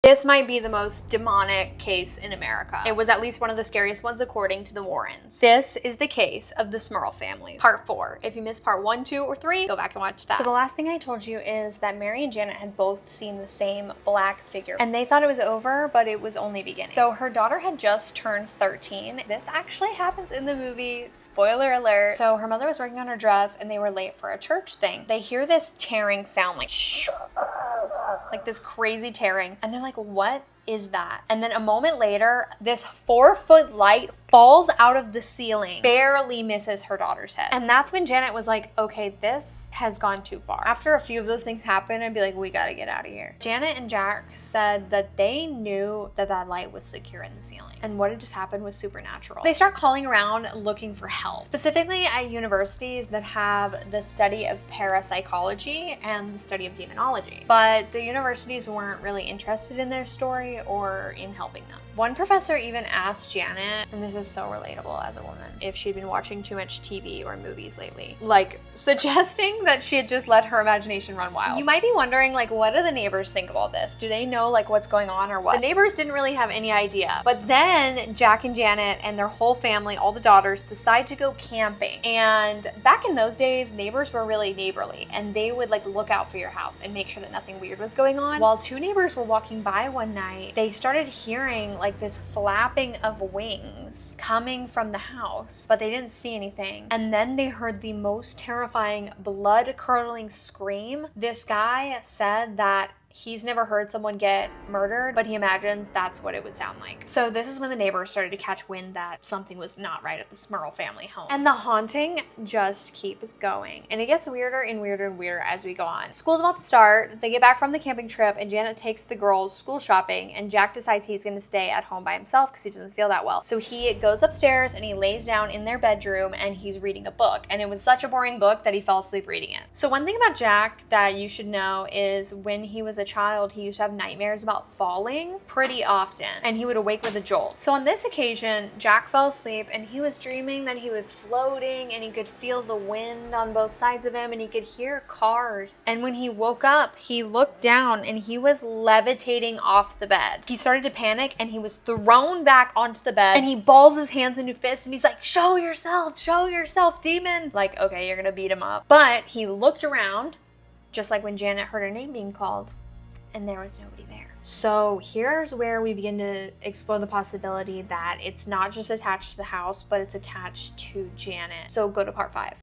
This might be the most demonic case in America. It was at least one of the scariest ones according to the Warrens. This is the case of the Smurl family. Part 4. If you missed part 1, 2, or 3, go back and watch that. So the last thing I told you is that Mary and Janet had both seen the same black figure, and they thought it was over, but it was only beginning. So her daughter had just turned 13. This actually happens in the movie, spoiler alert. So her mother was working on her dress and they were late for a church thing. They hear this tearing sound, like this crazy tearing, and they're like, what is that? And then a moment later, this 4-foot light falls out of the ceiling, barely misses her daughter's head. And that's when Janet was like, okay, this has gone too far. After a few of those things happen, I'd be like, we gotta get out of here. Janet and Jack said that they knew that that light was secure in the ceiling, and what had just happened was supernatural. They start calling around looking for help, specifically at universities that have the study of parapsychology and the study of demonology. But the universities weren't really interested in their story or in helping them. One professor even asked Janet, and this is so relatable as a woman, if she'd been watching too much TV or movies lately, like suggesting that she had just let her imagination run wild. You might be wondering, like, what do the neighbors think of all this? Do they know like what's going on or what? The neighbors didn't really have any idea. But then Jack and Janet and their whole family, all the daughters, decide to go camping. And back in those days, neighbors were really neighborly, and they would like look out for your house and make sure that nothing weird was going on. While two neighbors were walking by one night, they started hearing like this flapping of wings coming from the house, but they didn't see anything. And then they heard the most terrifying, blood-curdling scream. This guy said that he's never heard someone get murdered, but he imagines that's what it would sound like. So this is when the neighbors started to catch wind that something was not right at the Smurl family home. And the haunting just keeps going. And it gets weirder and weirder and weirder as we go on. School's about to start. They get back from the camping trip and Janet takes the girls school shopping, and Jack decides he's gonna stay at home by himself because he doesn't feel that well. So he goes upstairs and he lays down in their bedroom and he's reading a book. And it was such a boring book that he fell asleep reading it. So one thing about Jack that you should know is when he was a child, he used to have nightmares about falling pretty often, and he would awake with a jolt. So on this occasion, Jack fell asleep and he was dreaming that he was floating and he could feel the wind on both sides of him and he could hear cars. And when he woke up, he looked down and he was levitating off the bed. He started to panic and he was thrown back onto the bed, and he balls his hands into fists and he's like, show yourself, demon. Like, okay, you're gonna beat him up. But he looked around, just like when Janet heard her name being called, and there was nobody there. So here's where we begin to explore the possibility that it's not just attached to the house, but it's attached to Janet. So go to part 5.